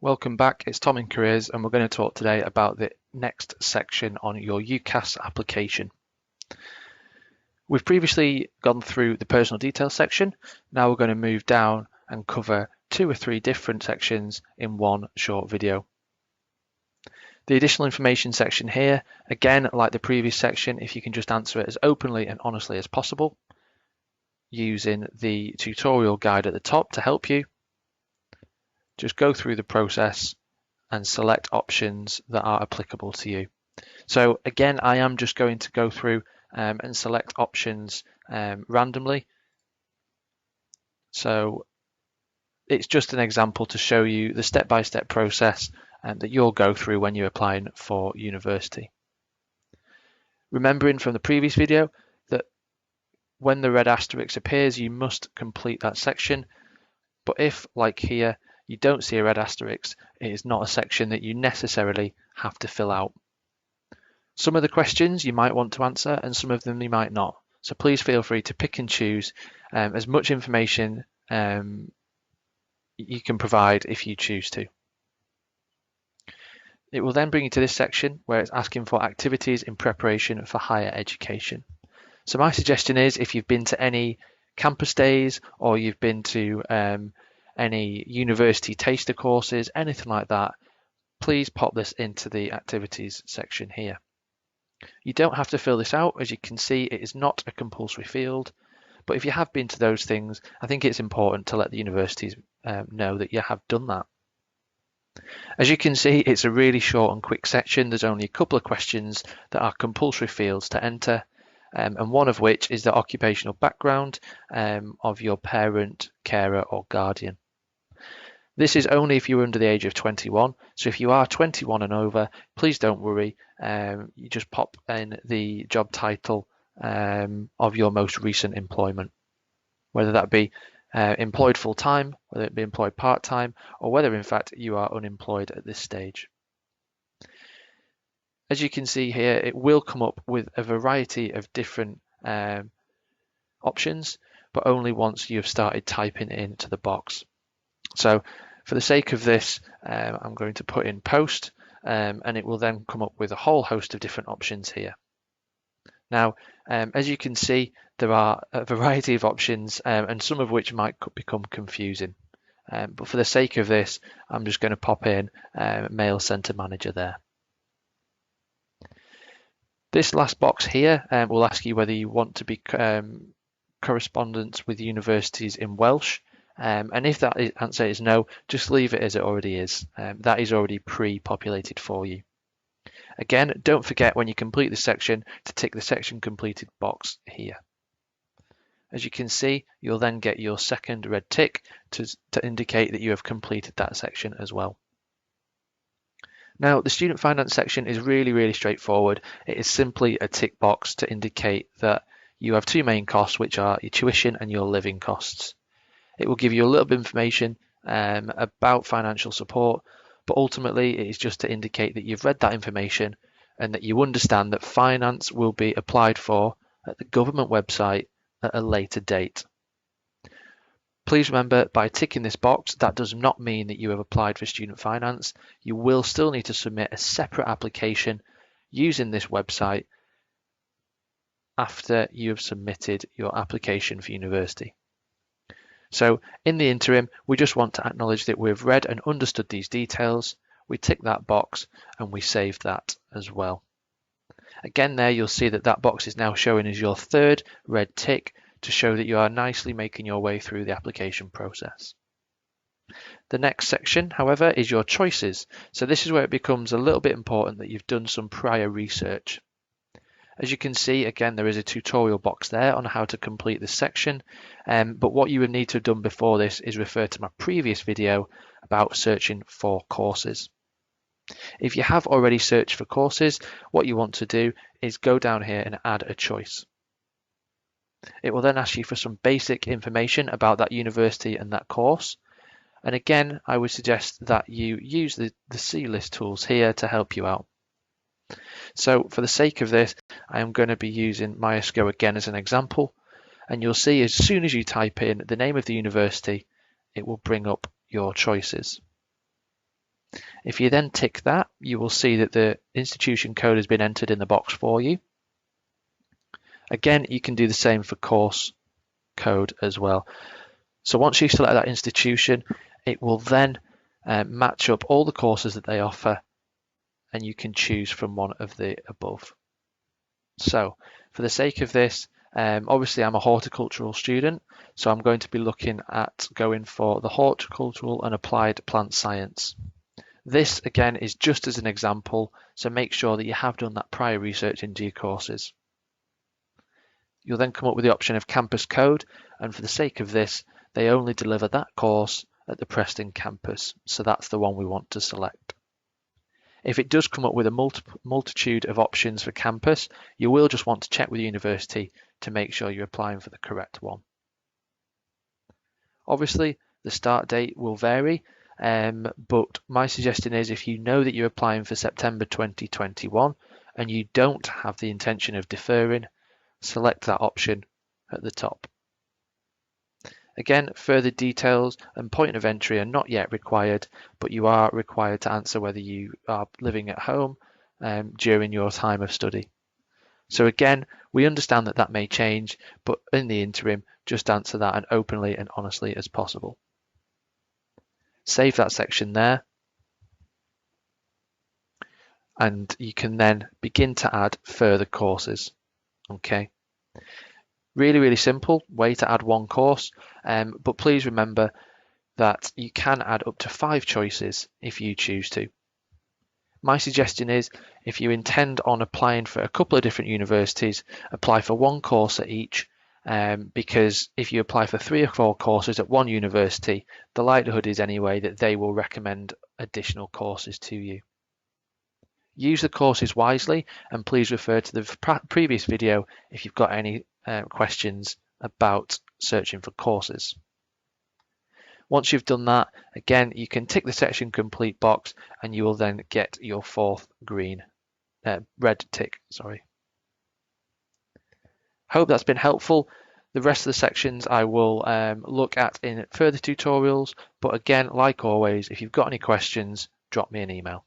Welcome back, it's Tom in Careers and we're going to talk today about the next section on your UCAS application. We've previously gone through the personal details section. Now we're going to move down and cover 2 or 3 different sections in one short video. The additional information section here, again like the previous section, if you can just answer it as openly and honestly as possible, using the tutorial guide at the top to help you. Just go through the process and select options that are applicable to you. So again, I am just going to go through and select options randomly. So it's just an example to show you the step-by-step process that you'll go through when you're applying for university. Remembering from the previous video that when the red asterisk appears, you must complete that section. But if, like here, you don't see a red asterisk, it is not a section that you necessarily have to fill out. Some of the questions you might want to answer and some of them you might not. So please feel free to pick and choose as much information you can provide if you choose to. It will then bring you to this section where it's asking for activities in preparation for higher education. So my suggestion is if you've been to any campus days or you've been to any university taster courses, anything like that, please pop this into the activities section here. You don't have to fill this out. As you can see, it is not a compulsory field, but if you have been to those things, I think it's important to let the universities know that you have done that. As you can see, it's a really short and quick section. There's only a couple of questions that are compulsory fields to enter, and one of which is the occupational background of your parent, carer or guardian. This is only if you're under the age of 21. So if you are 21 and over, please don't worry. You just pop in the job title of your most recent employment, whether that be employed full-time, whether it be employed part-time, or whether in fact you are unemployed at this stage. As you can see here, it will come up with a variety of different options, but only once you've started typing into the box. So for the sake of this, I'm going to put in post, and it will then come up with a whole host of different options here. Now, as you can see, there are a variety of options, and some of which might become confusing. But for the sake of this, I'm just going to pop in mail centre manager there. This last box here will ask you whether you want to be correspondence with universities in Welsh. And if that answer is no, just leave it as it already is. That is already pre-populated for you. Again, don't forget when you complete the section to tick the section completed box here. As you can see, you'll then get your second red tick to indicate that you have completed that section as well. Now, the student finance section is really straightforward. It is simply a tick box to indicate that you have 2 main costs, which are your tuition and your living costs. It will give you a little bit of information about financial support, but ultimately it is just to indicate that you've read that information and that you understand that finance will be applied for at the government website at a later date. Please remember, by ticking this box, that does not mean that you have applied for student finance. You will still need to submit a separate application using this website after you have submitted your application for university. So in the interim, we just want to acknowledge that we've read and understood these details. We tick that box and we save that as well. Again, there you'll see that that box is now showing as your third red tick to show that you are nicely making your way through the application process. The next section, however, is your choices. So this is where it becomes a little bit important that you've done some prior research. As you can see, again, there is a tutorial box there on how to complete this section, but what you would need to have done before this is refer to my previous video about searching for courses. If you have already searched for courses, what you want to do is go down here and add a choice. It will then ask you for some basic information about that university and that course. And again, I would suggest that you use the C-list tools here to help you out. So for the sake of this, I am going to be using Myerscough again as an example. And you'll see as soon as you type in the name of the university, it will bring up your choices. If you then tick that, you will see that the institution code has been entered in the box for you. Again, you can do the same for course code as well. So once you select that institution, it will then match up all the courses that they offer, and you can choose from one of the above. So for the sake of this, obviously I'm a horticultural student, so I'm going to be looking at going for the horticultural and applied plant science. This again is just as an example, so make sure that you have done that prior research into your courses. You'll then come up with the option of campus code, and for the sake of this, they only deliver that course at the Preston campus, so that's the one we want to select. If it does come up with a multitude of options for campus, you will just want to check with the university to make sure you're applying for the correct one. Obviously, the start date will vary, but my suggestion is if you know that you're applying for September 2021 and you don't have the intention of deferring, select that option at the top. Again, further details and point of entry are not yet required, but you are required to answer whether you are living at home during your time of study. So again, we understand that that may change, but in the interim, just answer that as openly and honestly as possible. Save that section there, and you can then begin to add further courses. Okay. Really simple way to add one course, but please remember that you can add up to 5 choices if you choose to. My suggestion is if you intend on applying for a couple of different universities, apply for one course at each, because if you apply for 3 or 4 courses at one university, the likelihood is anyway that they will recommend additional courses to you. Use the courses wisely, and please refer to the previous video if you've got any questions about searching for courses. Once you've done that, again, you can tick the section complete box and you will then get your 4th red tick. Hope that's been helpful. The rest of the sections I will look at in further tutorials, but again, like always, if you've got any questions, drop me an email.